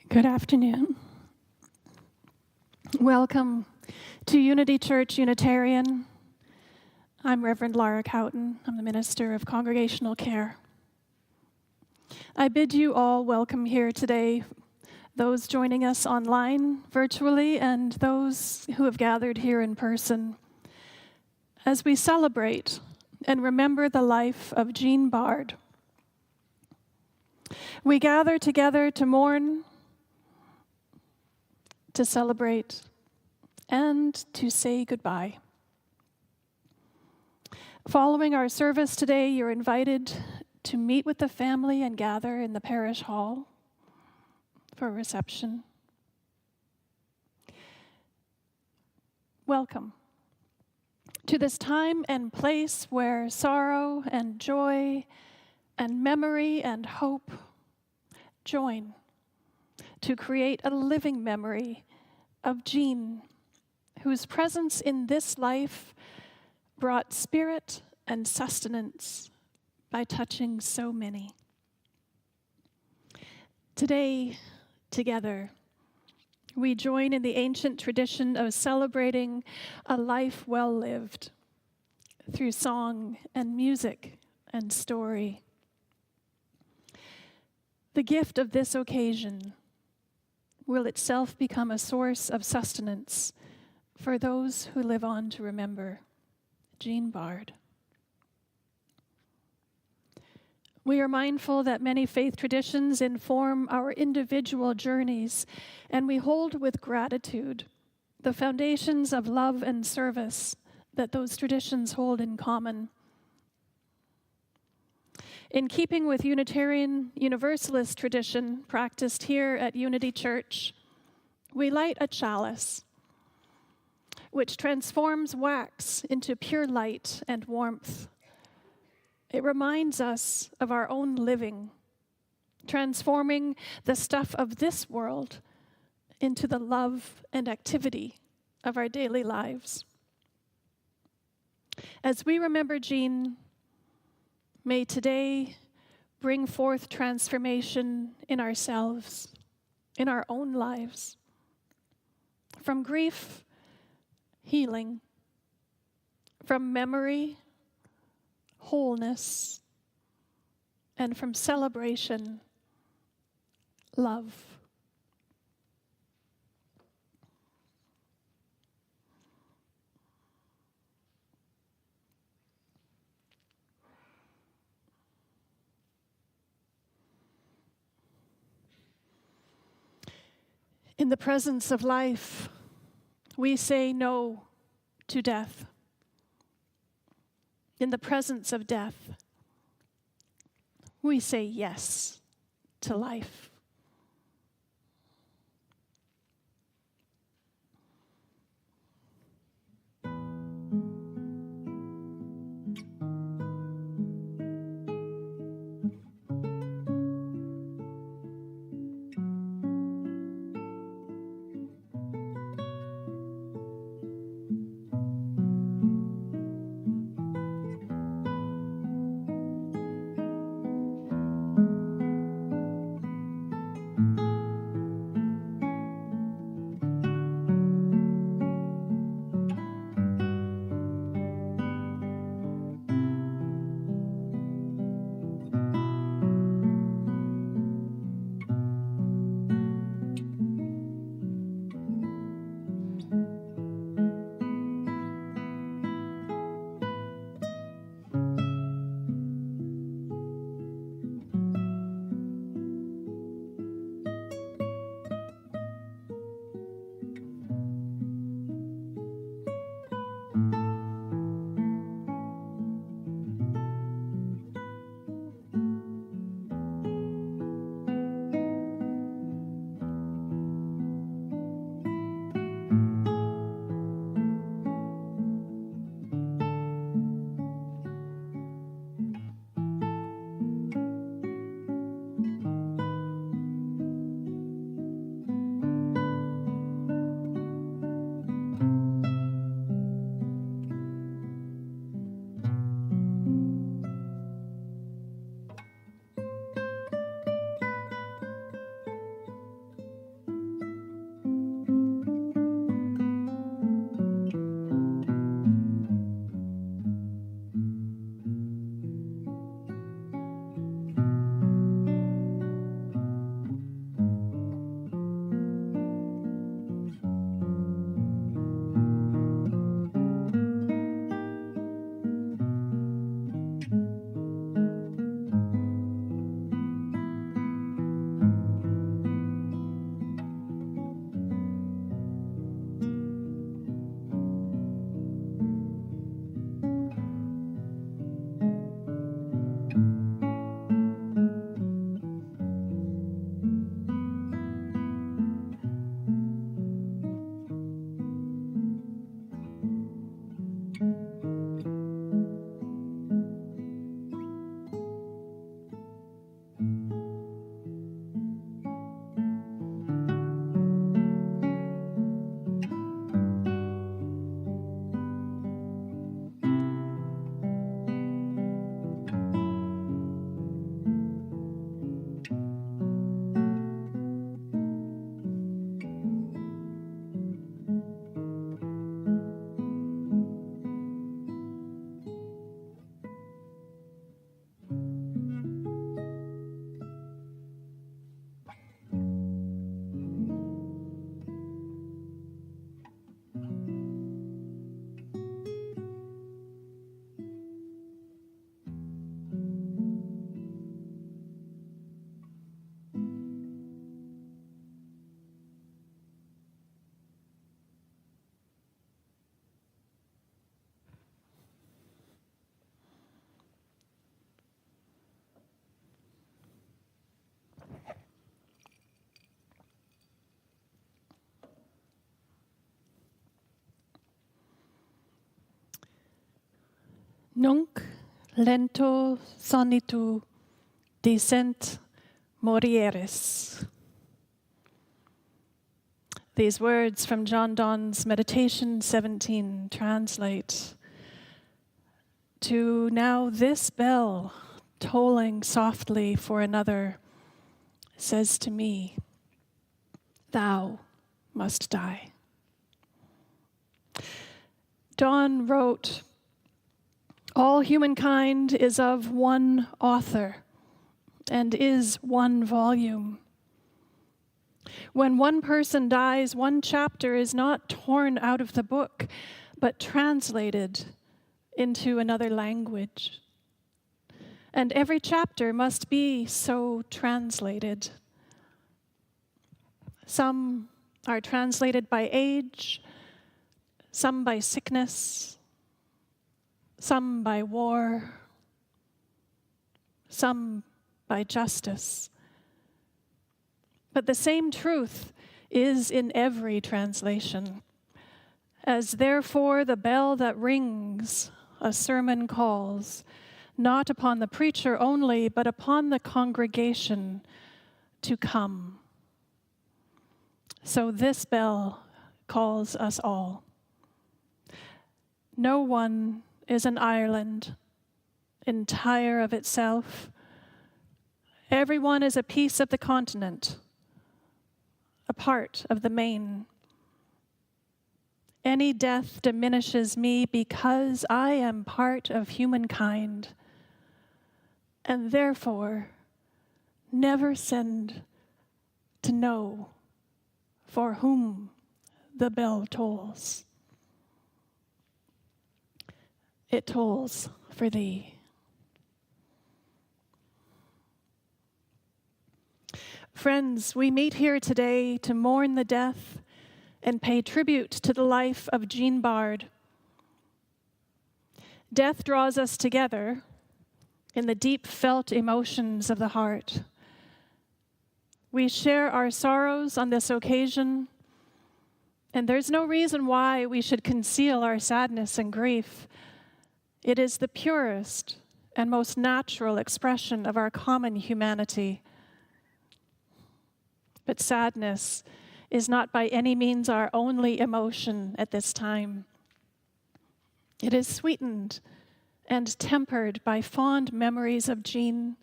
Good afternoon. Welcome to Unity Church-Unitarian. I'm Reverend Laura Cowton. I'm the Minister of Congregational Care. I bid you all welcome here today, those joining us online, virtually, and those who have gathered here in person, as we celebrate and remember the life of Jean Bard. We gather together to mourn, to celebrate, and to say goodbye. Following our service today, you're invited to meet with the family and gather in the parish hall for a reception. Welcome to this time and place where sorrow and joy and memory and hope join to create a living memory of Jean, whose presence in this life brought spirit and sustenance by touching so many. Today, together, we join in the ancient tradition of celebrating a life well lived through song and music and story. The gift of this occasion will itself become a source of sustenance for those who live on to remember Jean Bard. We are mindful that many faith traditions inform our individual journeys, and we hold with gratitude the foundations of love and service that those traditions hold in common. In keeping with Unitarian Universalist tradition practiced here at Unity Church, we light a chalice which transforms wax into pure light and warmth. It reminds us of our own living, transforming the stuff of this world into the love and activity of our daily lives. As we remember Jean, may today bring forth transformation in ourselves, in our own lives. From grief, healing. From memory, wholeness. And from celebration, love. In the presence of life, we say no to death. In the presence of death, we say yes to life. Nunc lento sonitu dicent morieris. These words from John Donne's Meditation 17 translate to now this bell tolling softly for another says to me, thou must die. Donne wrote, all humankind is of one author and is one volume. When one person dies, one chapter is not torn out of the book, but translated into another language. And every chapter must be so translated. Some are translated by age, some by sickness, some by war, some by justice. But the same truth is in every translation. As therefore the bell that rings, a sermon calls, not upon the preacher only, but upon the congregation to come. So this bell calls us all. No one is an island, entire of itself. Everyone is a piece of the continent, a part of the main. Any death diminishes me because I am part of humankind, and therefore never send to know for whom the bell tolls. It tolls for thee. Friends, we meet here today to mourn the death and pay tribute to the life of Jean Bard. Death draws us together in the deep felt emotions of the heart. We share our sorrows on this occasion, and there's no reason why we should conceal our sadness and grief. It is the purest and most natural expression of our common humanity. But sadness is not by any means our only emotion at this time. It is sweetened and tempered by fond memories of Jean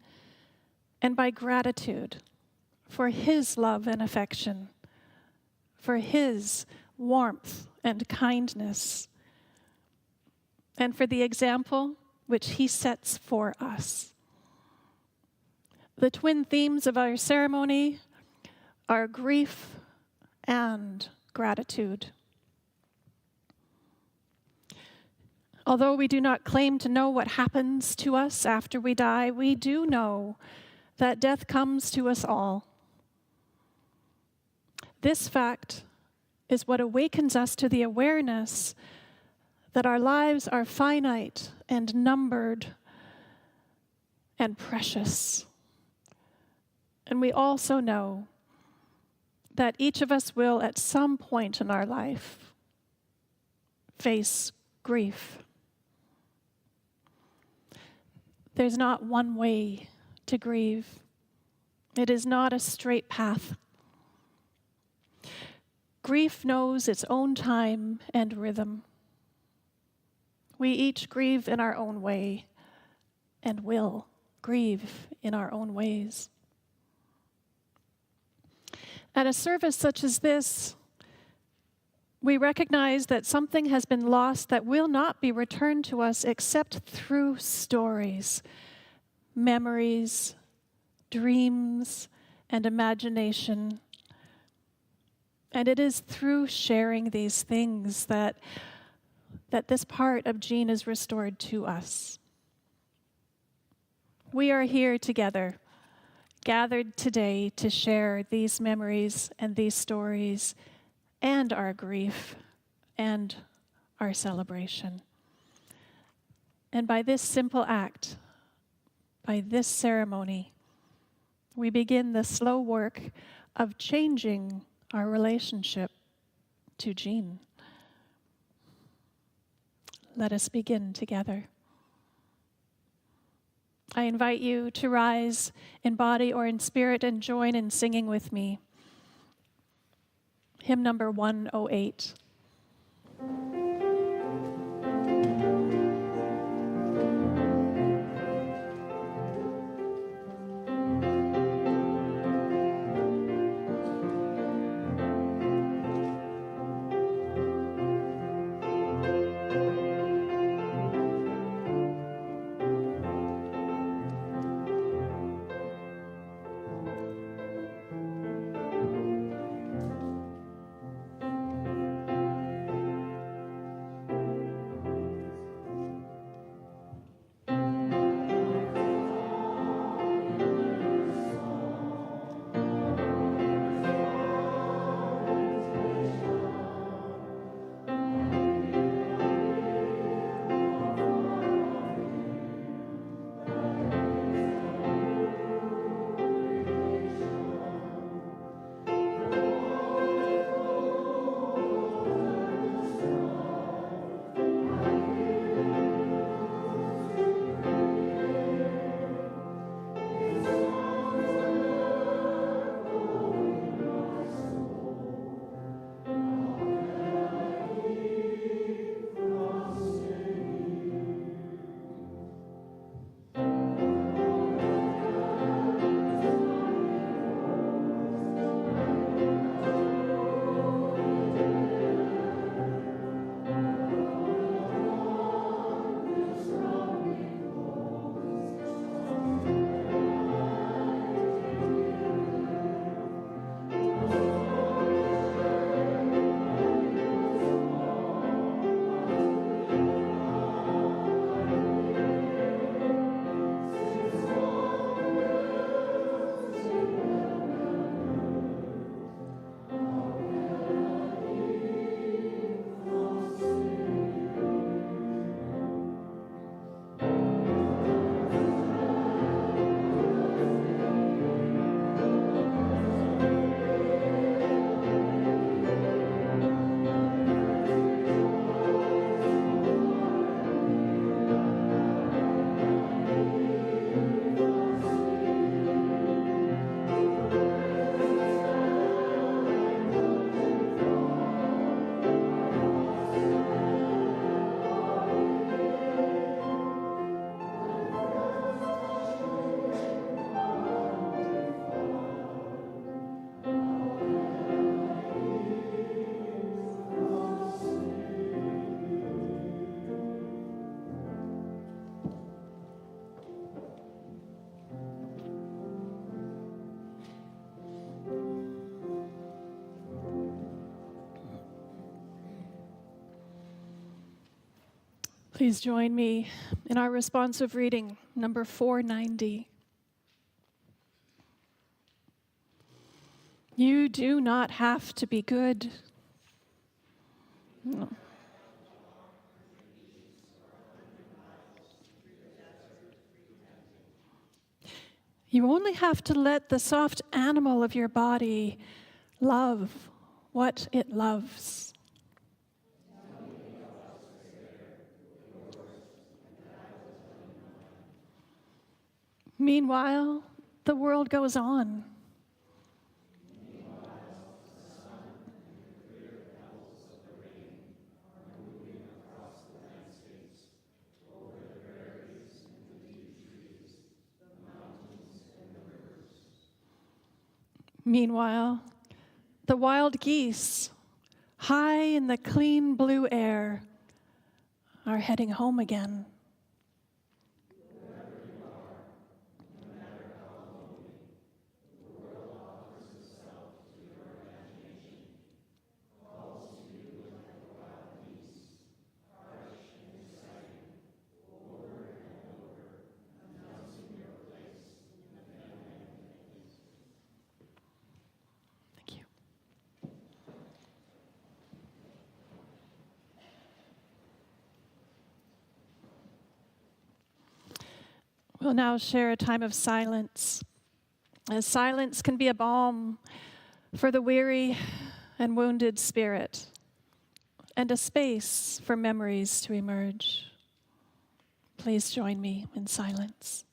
and by gratitude for his love and affection, for his warmth and kindness, and for the example which he sets for us. The twin themes of our ceremony are grief and gratitude. Although we do not claim to know what happens to us after we die, we do know that death comes to us all. This fact is what awakens us to the awareness that our lives are finite and numbered and precious. And we also know that each of us will, at some point in our life, face grief. There's not one way to grieve. It is not a straight path. Grief knows its own time and rhythm. We each grieve in our own way and will grieve in our own ways. At a service such as this, we recognize that something has been lost that will not be returned to us except through stories, memories, dreams, and imagination. And it is through sharing these things that this part of Jean is restored to us. We are here together, gathered today to share these memories and these stories and our grief and our celebration. And by this simple act, by this ceremony, we begin the slow work of changing our relationship to Jean. Let us begin together. I invite you to rise in body or in spirit and join in singing with me. Hymn number 108. Please join me in our responsive reading, number 490. You do not have to be good. No. You only have to let the soft animal of your body love what it loves. Meanwhile, the world goes on. Meanwhile, the wild geese, high in the clean blue air, are heading home again. Thank you. We'll now share a time of silence, as silence can be a balm for the weary and wounded spirit, and a space for memories to emerge. Please join me in silence.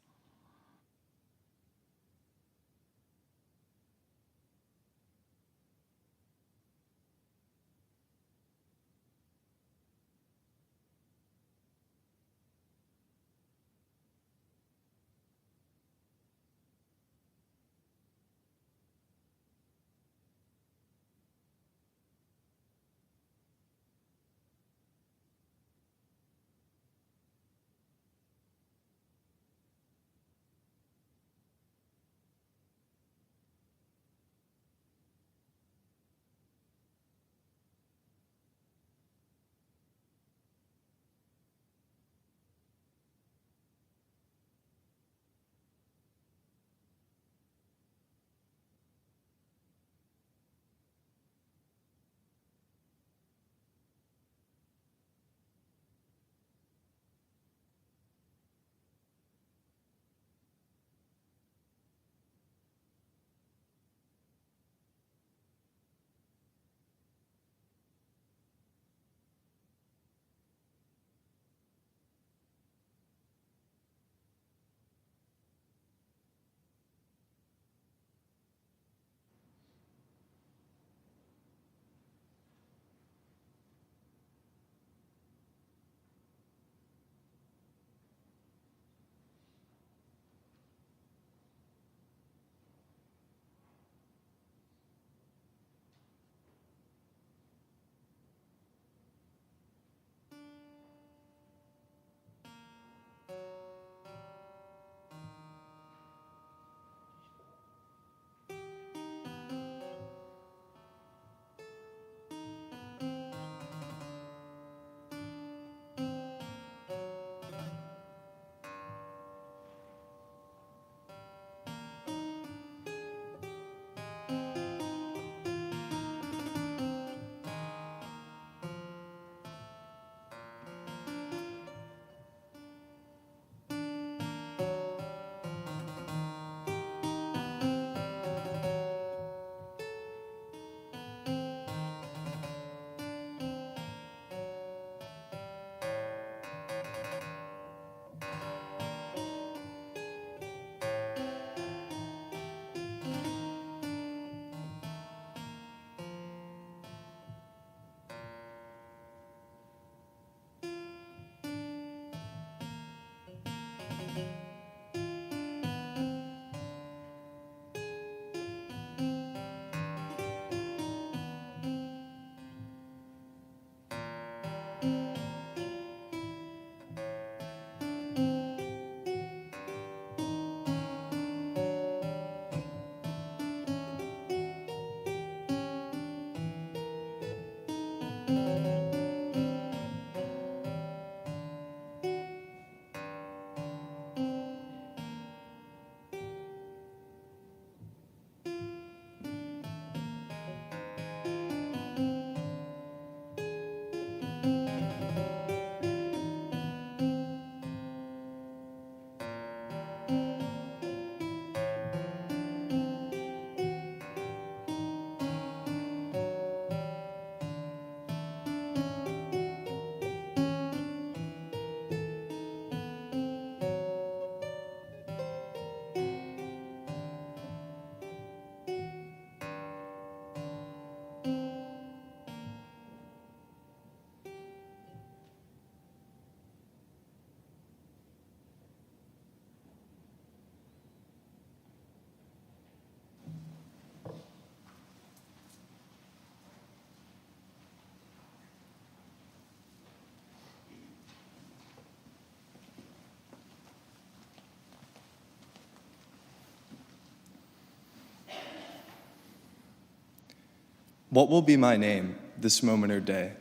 What will be my name this moment or day?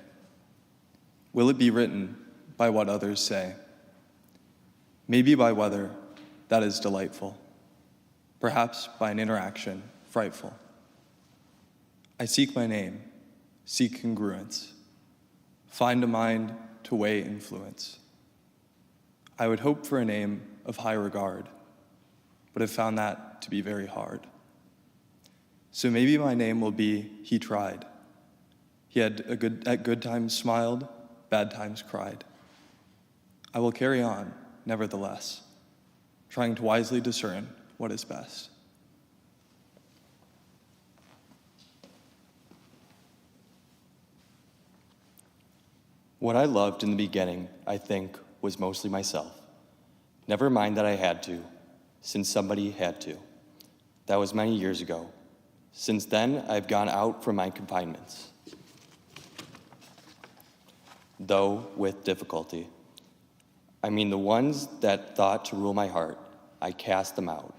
Will it be written by what others say? Maybe by weather that is delightful, perhaps by an interaction frightful. I seek my name, seek congruence, find a mind to weigh influence. I would hope for a name of high regard, but have found that to be very hard. So maybe my name will be He Tried. He at good times smiled, bad times cried. I will carry on, nevertheless, trying to wisely discern what is best. What I loved in the beginning, I think, was mostly myself. Never mind that I had to, since somebody had to. That was many years ago. Since then, I've gone out from my confinements, though with difficulty. I mean, the ones that thought to rule my heart, I cast them out.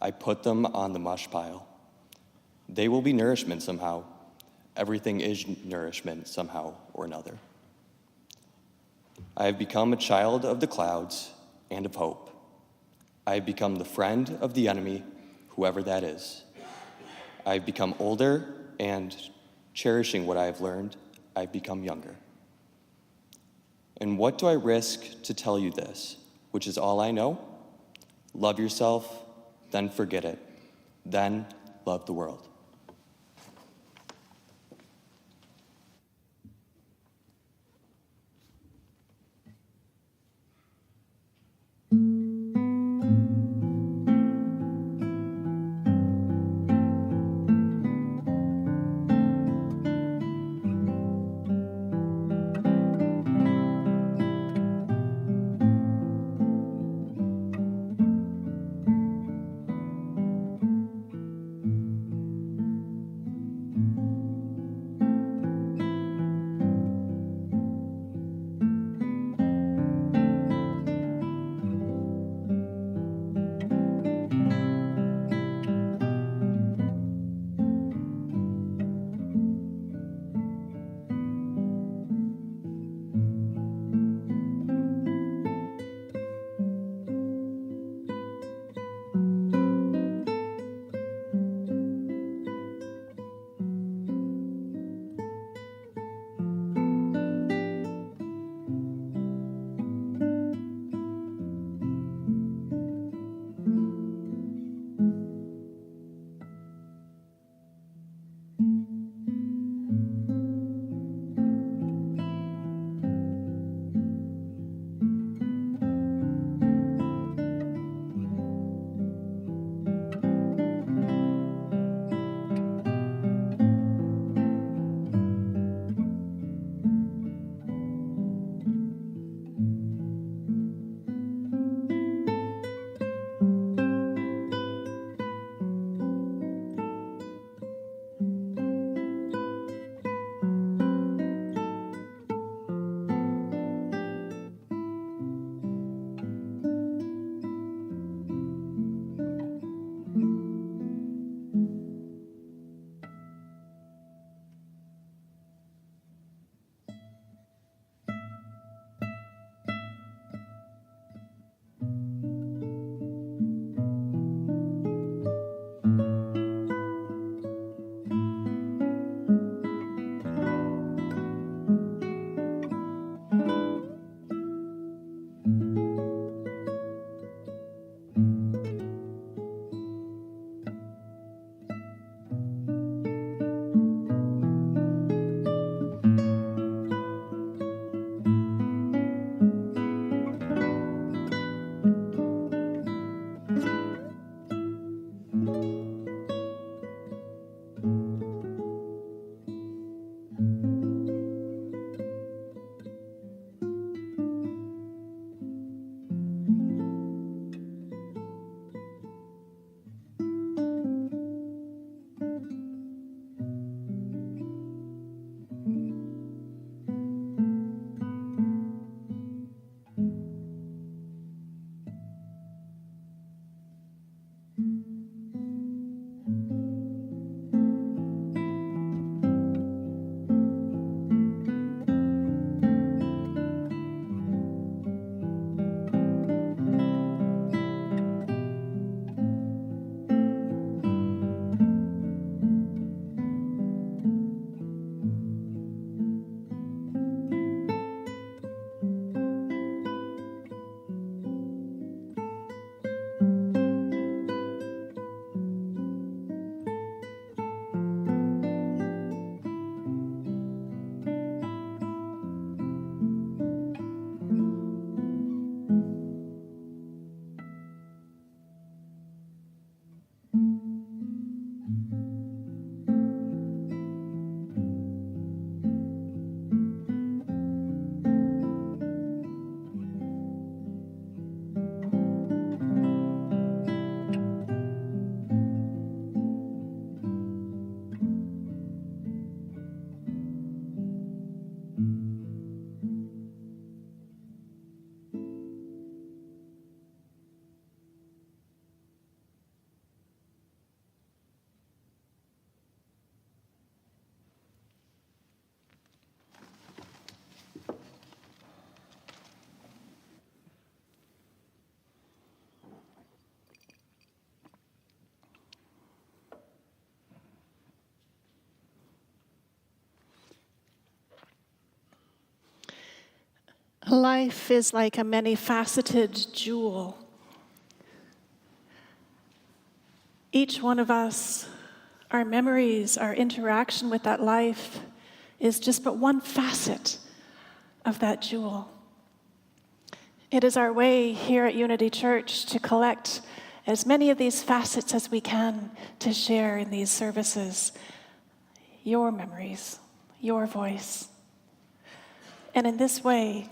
I put them on the mush pile. They will be nourishment somehow. Everything is nourishment somehow or another. I have become a child of the clouds and of hope. I have become the friend of the enemy, whoever that is. I've become older, and cherishing what I have learned, I've become younger. And what do I risk to tell you this, which is all I know? Love yourself, then forget it, then love the world. Life is like a many-faceted jewel. Each one of us, our memories, our interaction with that life is just but one facet of that jewel. It is our way here at Unity Church to collect as many of these facets as we can to share in these services. Your memories, your voice. And in this way,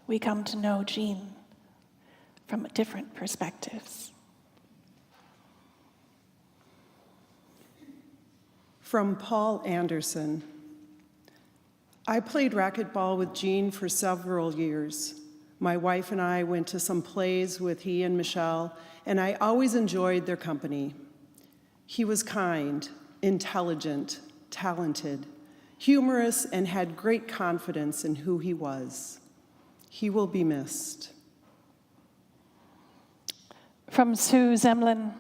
we come to know Jean from different perspectives. From Paul Anderson. I played racquetball with Jean for several years. My wife and I went to some plays with he and Michelle, and I always enjoyed their company. He was kind, intelligent, talented, humorous, and had great confidence in who he was. He will be missed. From Sue Zemlin.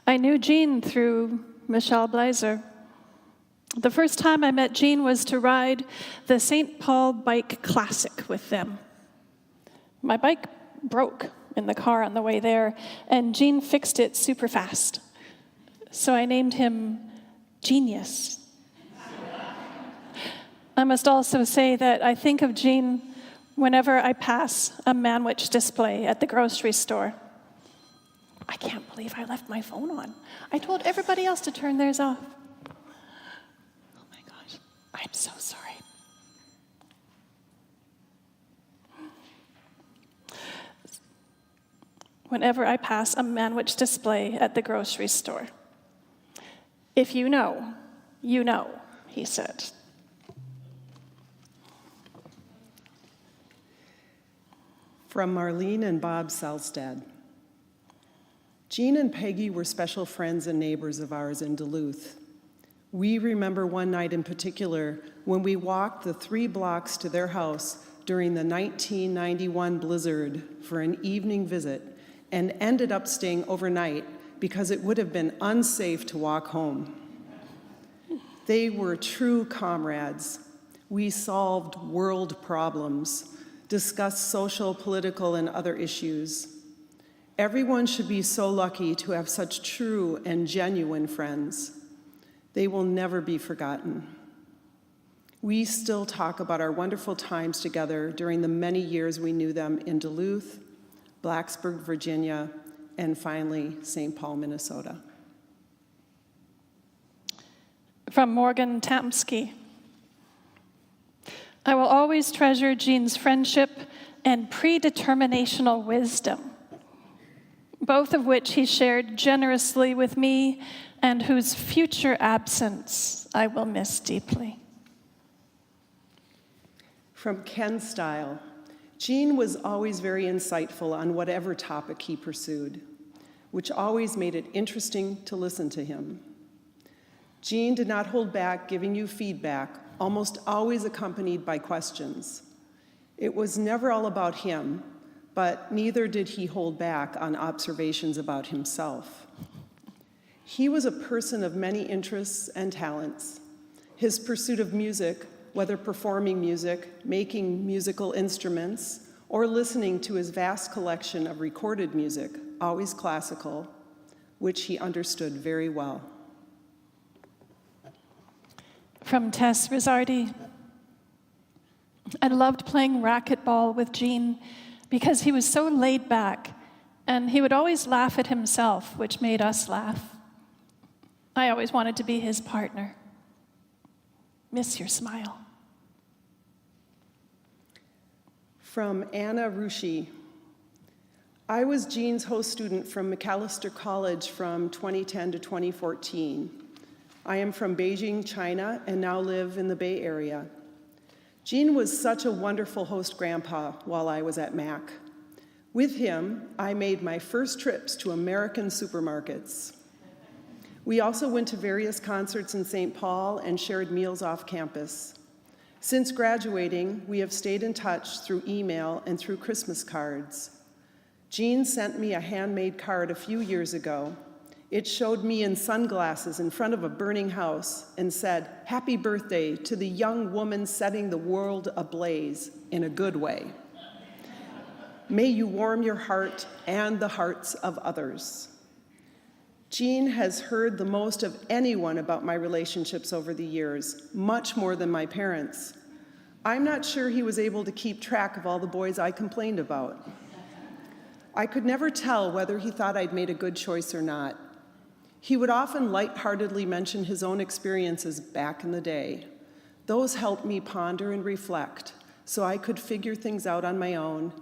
I knew Jean through Michelle Blazer. The first time I met Jean was to ride the St. Paul Bike Classic with them. My bike broke in the car on the way there, and Jean fixed it super fast. So I named him Genius. I must also say that I think of Jean whenever I pass a manwich display at the grocery store. I can't believe I left my phone on. I told everybody else to turn theirs off. Oh my gosh, I'm so sorry. Whenever I pass a manwich display at the grocery store. If you know, you know, he said. From Marlene and Bob Selstad. Jean and Peggy were special friends and neighbors of ours in Duluth. We remember one night in particular when we walked the 3 blocks to their house during the 1991 blizzard for an evening visit and ended up staying overnight because it would have been unsafe to walk home. They were true comrades. We solved world problems, discussed social, political, and other issues. Everyone should be so lucky to have such true and genuine friends. They will never be forgotten. We still talk about our wonderful times together during the many years we knew them in Duluth, Blacksburg, Virginia, and finally, St. Paul, Minnesota. From Morgan Tamsky. I will always treasure Jean's friendship and predeterminational wisdom, both of which he shared generously with me and whose future absence I will miss deeply. From Ken Style. Jean was always very insightful on whatever topic he pursued, which always made it interesting to listen to him. Jean did not hold back giving you feedback, almost always accompanied by questions. It was never all about him, but neither did he hold back on observations about himself. He was a person of many interests and talents. His pursuit of music, whether performing music, making musical instruments, or listening to his vast collection of recorded music, always classical, which he understood very well. From Tess Rizzardi. I loved playing racquetball with Jean because he was so laid back, and he would always laugh at himself, which made us laugh. I always wanted to be his partner. Miss your smile. From Anna Rushi. I was Jean's host student from McAllister College from 2010 to 2014. I am from Beijing, China, and now live in the Bay Area. Jean was such a wonderful host grandpa while I was at Mac. With him, I made my first trips to American supermarkets. We also went to various concerts in St. Paul and shared meals off campus. Since graduating, we have stayed in touch through email and through Christmas cards. Jean sent me a handmade card a few years ago. It showed me in sunglasses in front of a burning house and said, "Happy birthday to the young woman setting the world ablaze in a good way. May you warm your heart and the hearts of others." Jean has heard the most of anyone about my relationships over the years, much more than my parents. I'm not sure he was able to keep track of all the boys I complained about. I could never tell whether he thought I'd made a good choice or not. He would often lightheartedly mention his own experiences back in the day. Those helped me ponder and reflect so I could figure things out on my own,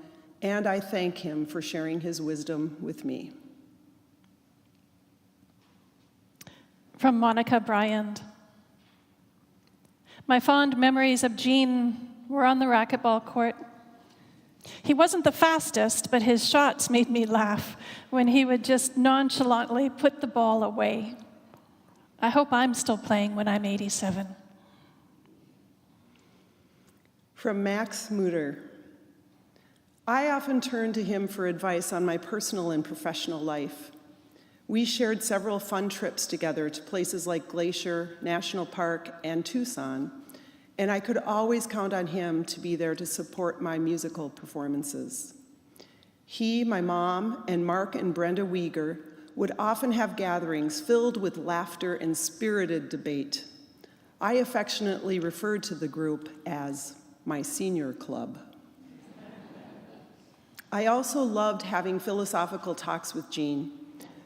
and I thank him for sharing his wisdom with me. From Monica Bryant. My fond memories of Gene were on the racquetball court. He wasn't the fastest, but his shots made me laugh when he would just nonchalantly put the ball away. I hope I'm still playing when I'm 87. From Max Mutter. I often turn to him for advice on my personal and professional life. We shared several fun trips together to places like Glacier, National Park, and Tucson, and I could always count on him to be there to support my musical performances. He, my mom, and Mark and Brenda Weger would often have gatherings filled with laughter and spirited debate. I affectionately referred to the group as my senior club. I also loved having philosophical talks with Gene.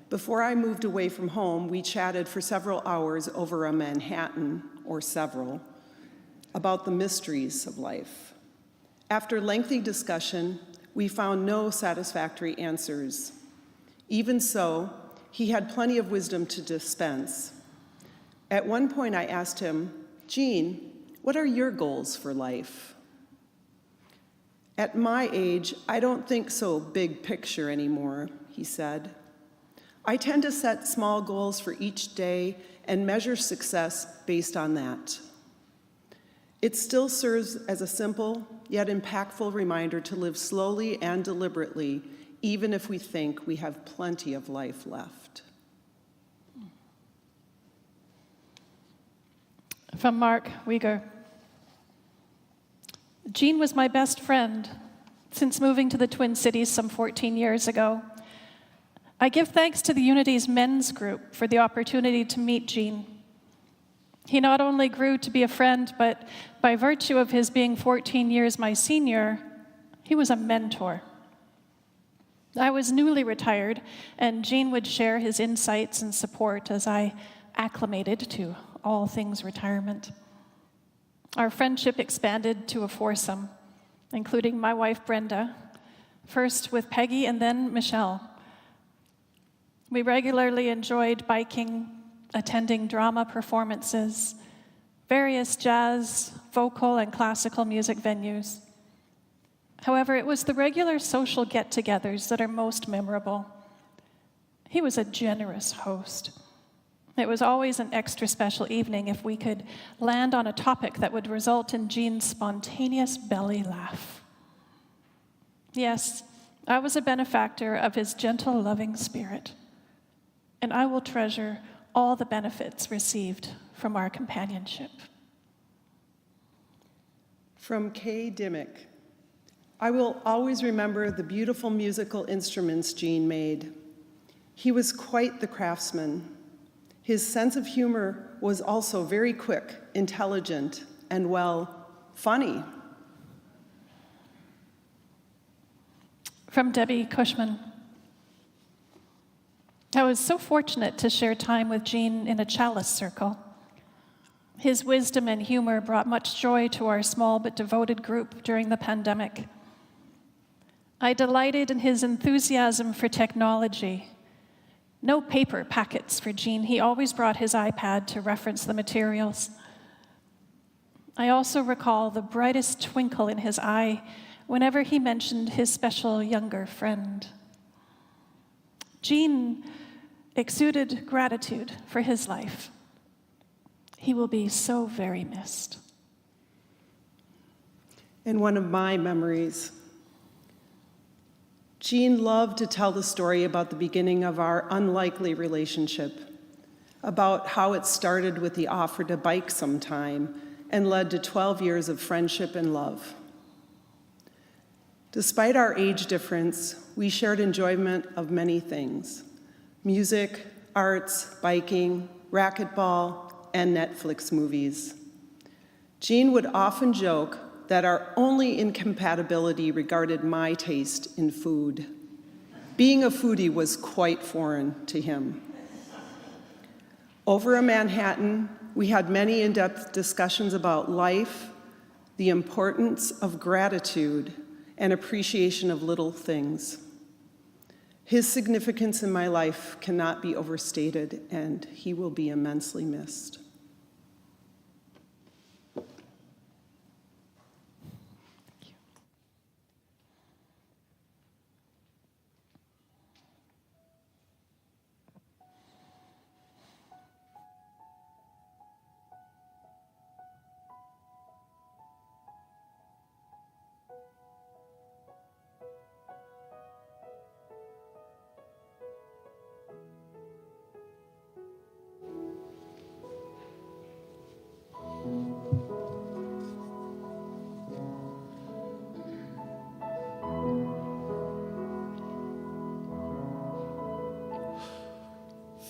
Before I moved away from home, we chatted for several hours over a Manhattan, or several, about the mysteries of life. After lengthy discussion, we found no satisfactory answers. Even so, he had plenty of wisdom to dispense. At one point, I asked him, "Gene, what are your goals for life?" "At my age, I don't think so big picture anymore," he said. "I tend to set small goals for each day and measure success based on that." It still serves as a simple yet impactful reminder to live slowly and deliberately, even if we think we have plenty of life left. From Mark Weger. Gene was my best friend since moving to the Twin Cities some 14 years ago. I give thanks to the Unity's men's group for the opportunity to meet Gene. He not only grew to be a friend, but by virtue of his being 14 years my senior, he was a mentor. I was newly retired, and Gene would share his insights and support as I acclimated to all things retirement. Our friendship expanded to a foursome, including my wife Brenda, first with Peggy and then Michelle. We regularly enjoyed biking, attending drama performances, various jazz, vocal, and classical music venues. However, it was the regular social get-togethers that are most memorable. He was a generous host. It was always an extra special evening if we could land on a topic that would result in Gene's spontaneous belly laugh. Yes, I was a benefactor of his gentle, loving spirit, and I will treasure all the benefits received from our companionship. From Kay Dimmick. I will always remember the beautiful musical instruments Gene made. He was quite the craftsman. His sense of humor was also very quick, intelligent, and, well, funny. From Debbie Cushman. I was so fortunate to share time with Gene in a chalice circle. His wisdom and humor brought much joy to our small but devoted group during the pandemic. I delighted in his enthusiasm for technology. No paper packets for Gene. He always brought his iPad to reference the materials. I also recall the brightest twinkle in his eye whenever he mentioned his special younger friend. Gene exuded gratitude for his life. He will be so very missed. And one of my memories, Jean loved to tell the story about the beginning of our unlikely relationship, about how it started with the offer to bike sometime and led to 12 years of friendship and love. Despite our age difference, we shared enjoyment of many things: music, arts, biking, racquetball, and Netflix movies. Jean would often joke that our only incompatibility regarded my taste in food. Being a foodie was quite foreign to him. Over a Manhattan, we had many in-depth discussions about life, the importance of gratitude, and appreciation of little things. His significance in my life cannot be overstated, and he will be immensely missed.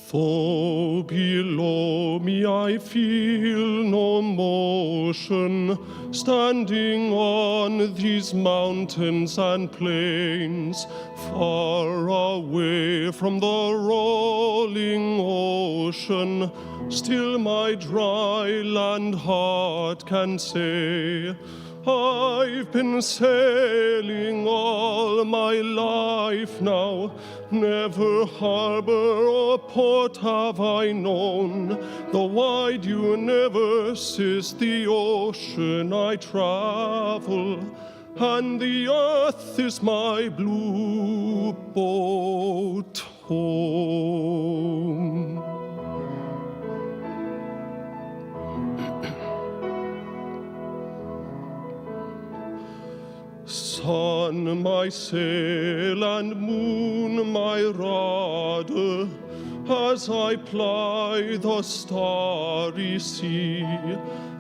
For below me I feel no motion, standing on these mountains and plains, far away from the rolling ocean. Still my dry land heart can say, I've been sailing all my life now. Never harbor or port have I known. The wide universe is the ocean I travel, and the earth is my blue boat home. Sun, my sail, and moon, my rudder, as I ply the starry sea,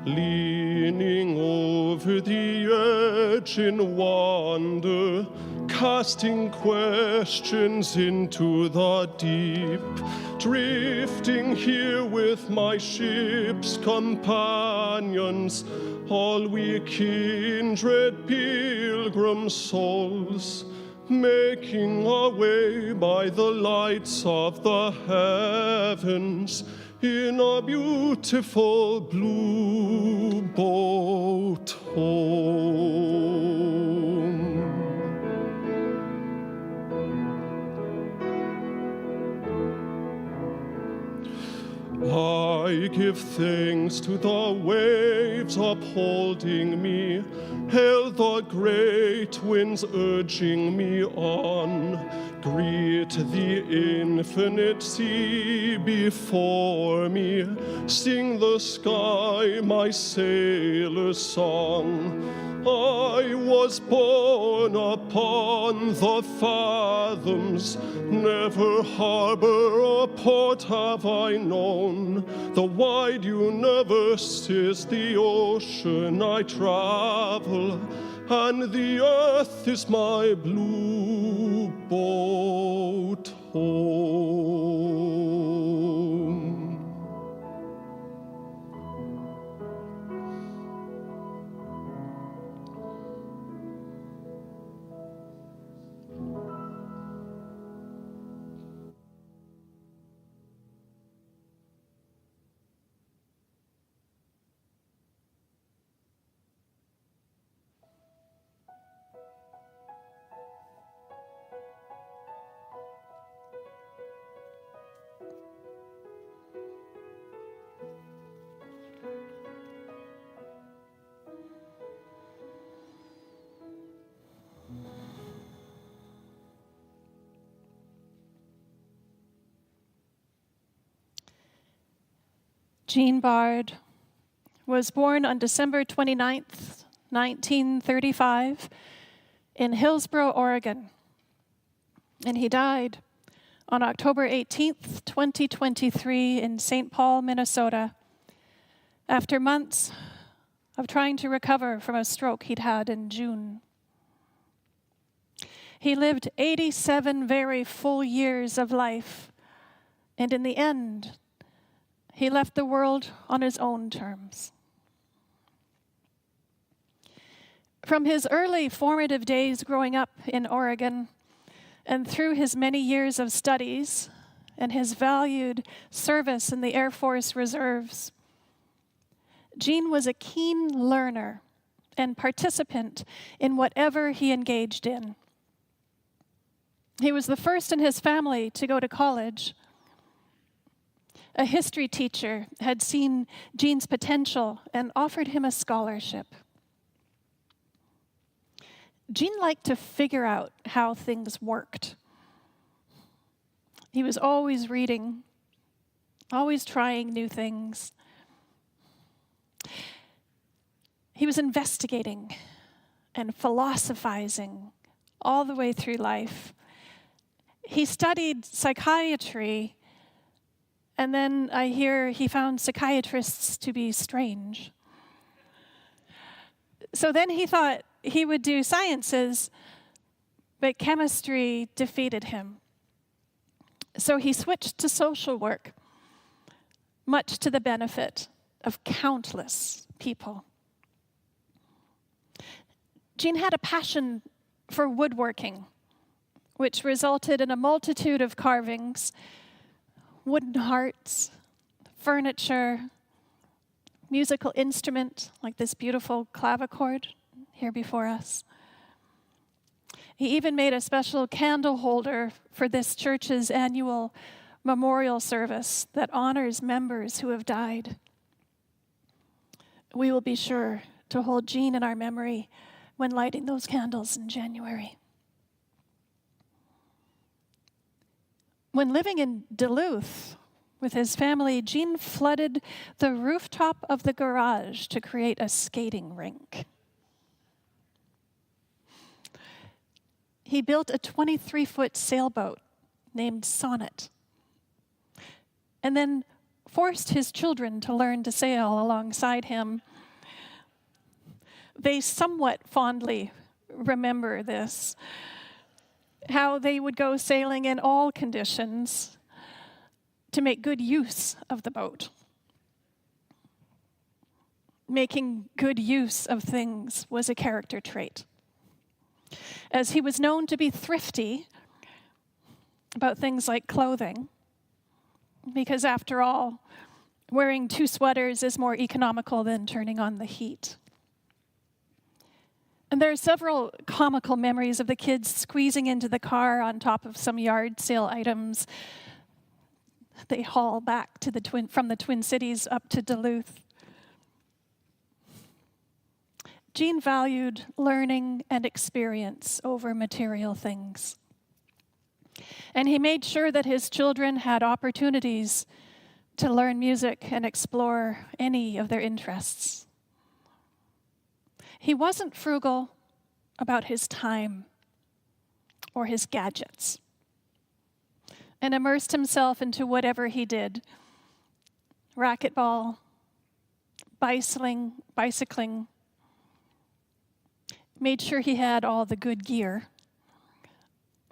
leaning over the edge in wonder, casting questions into the deep, drifting here with my ship's companions, all we kindred pilgrim souls, making our way by the lights of the heavens in a beautiful blue boat home. I give thanks to the waves upholding me, hail the great winds urging me on. Greet the infinite sea before me, sing the sky my sailor's song. I was born upon the fathoms, never harbor or port have I known. The wide universe is the ocean I travel, and the earth is my blue boat home. Jean Bard was born on December 29th, 1935, in Hillsboro, Oregon. And he died on October 18th, 2023 in St. Paul, Minnesota, after months of trying to recover from a stroke he'd had in June. He lived 87 very full years of life, and in the end, he left the world on his own terms. From his early formative days growing up in Oregon, and through his many years of studies and his valued service in the Air Force Reserves, Gene was a keen learner and participant in whatever he engaged in. He was the first in his family to go to college. A history teacher had seen Gene's potential and offered him a scholarship. Gene liked to figure out how things worked. He was always reading, always trying new things. He was investigating and philosophizing all the way through life. He studied psychiatry, and then I hear he found psychiatrists to be strange. So then he thought he would do sciences, but chemistry defeated him. So he switched to social work, much to the benefit of countless people. Gene had a passion for woodworking, which resulted in a multitude of carvings, wooden hearts, furniture, musical instrument, like this beautiful clavichord here before us. He even made a special candle holder for this church's annual memorial service that honors members who have died. We will be sure to hold Gene in our memory when lighting those candles in January. When living in Duluth with his family, Gene flooded the rooftop of the garage to create a skating rink. He built a 23-foot sailboat named Sonnet, and then forced his children to learn to sail alongside him. They somewhat fondly remember this, how they would go sailing in all conditions to make good use of the boat. Making good use of things was a character trait, as he was known to be thrifty about things like clothing, because after all, wearing 2 sweaters is more economical than turning on the heat. And there are several comical memories of the kids squeezing into the car on top of some yard sale items they haul back to from the Twin Cities up to Duluth. Gene valued learning and experience over material things. And he made sure that his children had opportunities to learn music and explore any of their interests. He wasn't frugal about his time or his gadgets, and immersed himself into whatever he did. Racquetball, bicycling, made sure he had all the good gear.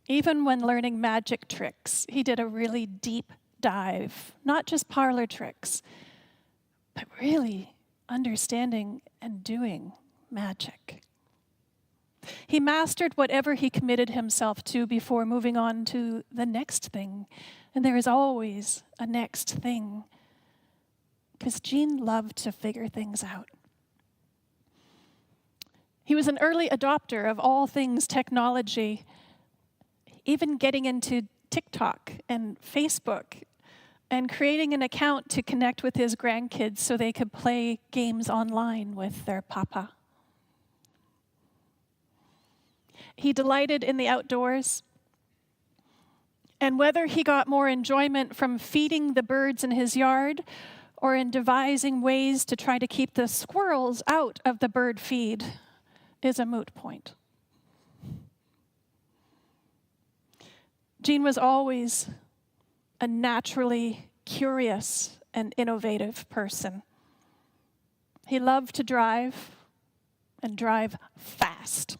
Even when learning magic tricks, he did a really deep dive, not just parlor tricks, but really understanding and doing magic. He mastered whatever he committed himself to before moving on to the next thing. And there is always a next thing, because Gene loved to figure things out. He was an early adopter of all things technology, even getting into TikTok and Facebook and creating an account to connect with his grandkids so they could play games online with their papa. He delighted in the outdoors, and whether he got more enjoyment from feeding the birds in his yard or in devising ways to try to keep the squirrels out of the bird feed is a moot point. Jean was always a naturally curious and innovative person. He loved to drive, and drive fast.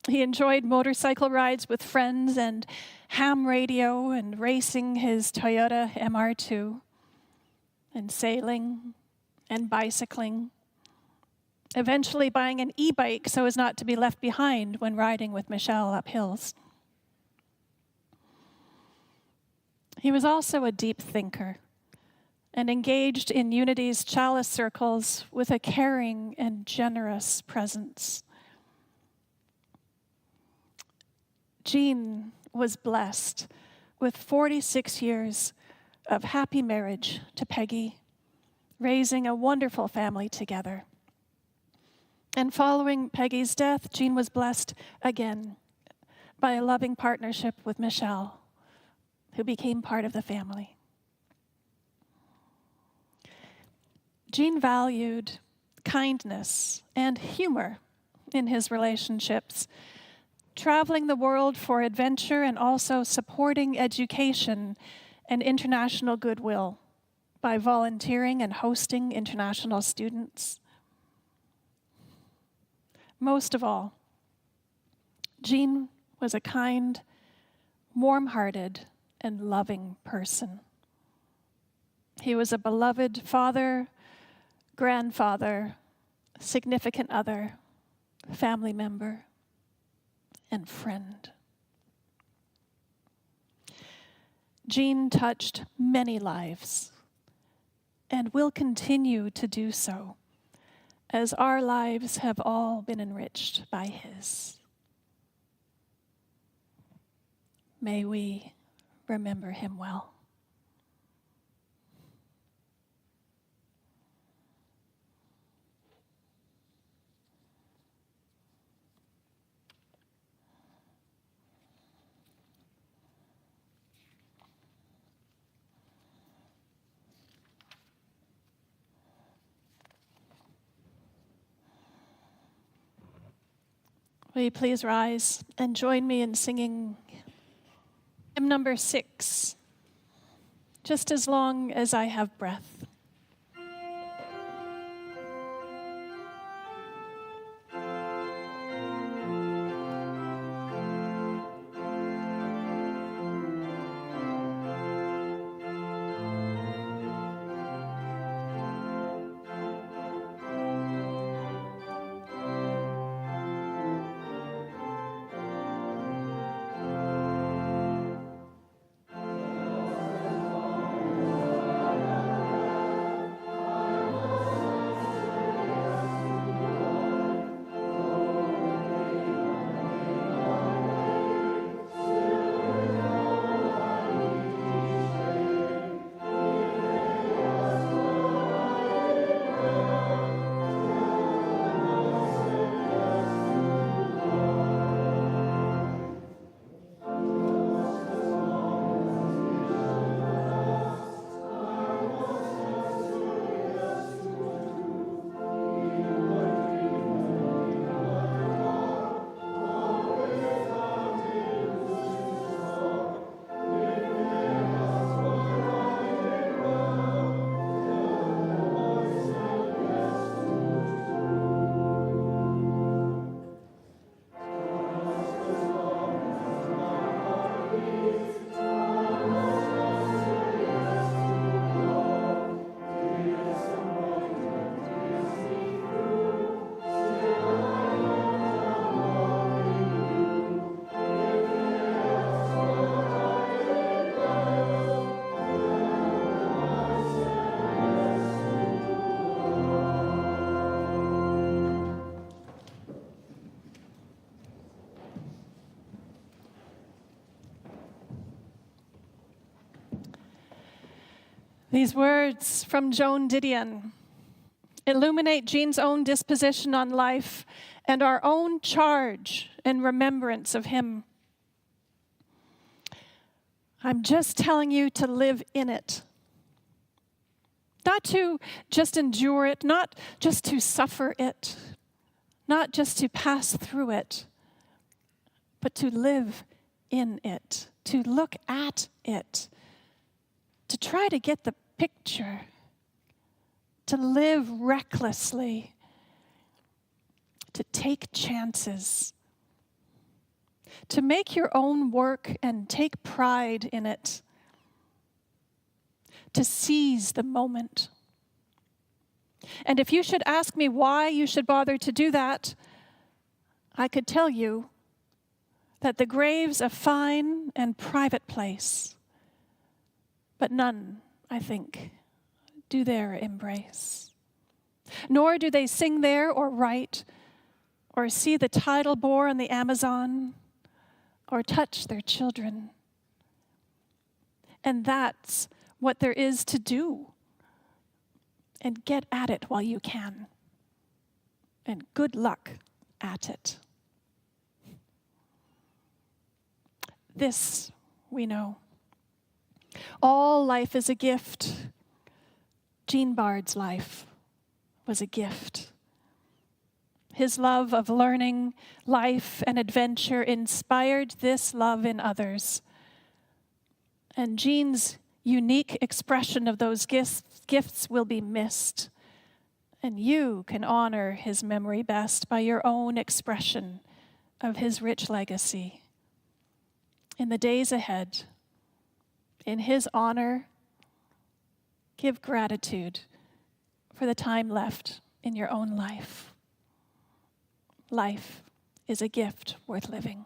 He enjoyed motorcycle rides with friends and ham radio and racing his Toyota MR2 and sailing and bicycling, eventually buying an e-bike so as not to be left behind when riding with Michelle up hills. He was also a deep thinker and engaged in Unity's chalice circles with a caring and generous presence. Jean was blessed with 46 years of happy marriage to Peggy, raising a wonderful family together. And following Peggy's death, Jean was blessed again by a loving partnership with Michelle, who became part of the family. Jean valued kindness and humor in his relationships, traveling the world for adventure and also supporting education and international goodwill by volunteering and hosting international students. Most of all, Jean was a kind, warm-hearted, and loving person. He was a beloved father, grandfather, significant other, family member, and friend. Jean touched many lives and will continue to do so, as our lives have all been enriched by his. May we remember him well. Will you please rise and join me in singing hymn number 6, Just as Long as I Have Breath. These words from Joan Didion illuminate Jean's own disposition on life and our own charge and remembrance of him. I'm just telling you to live in it. Not to just endure it, not just to suffer it, not just to pass through it, but to live in it, to look at it, to try to get the picture, to live recklessly, to take chances, to make your own work and take pride in it, to seize the moment. And if you should ask me why you should bother to do that, I could tell you that the grave's a fine and private place, but none, I think, do there embrace. Nor do they sing there or write, or see the tidal bore in the Amazon, or touch their children. And that's what there is to do. And get at it while you can. And good luck at it. This we know. All life is a gift. Jean Bard's life was a gift. His love of learning, life, and adventure inspired this love in others. And Jean's unique expression of those gifts will be missed. And you can honor his memory best by your own expression of his rich legacy. In the days ahead, in his honor, give gratitude for the time left in your own life. Life is a gift worth living.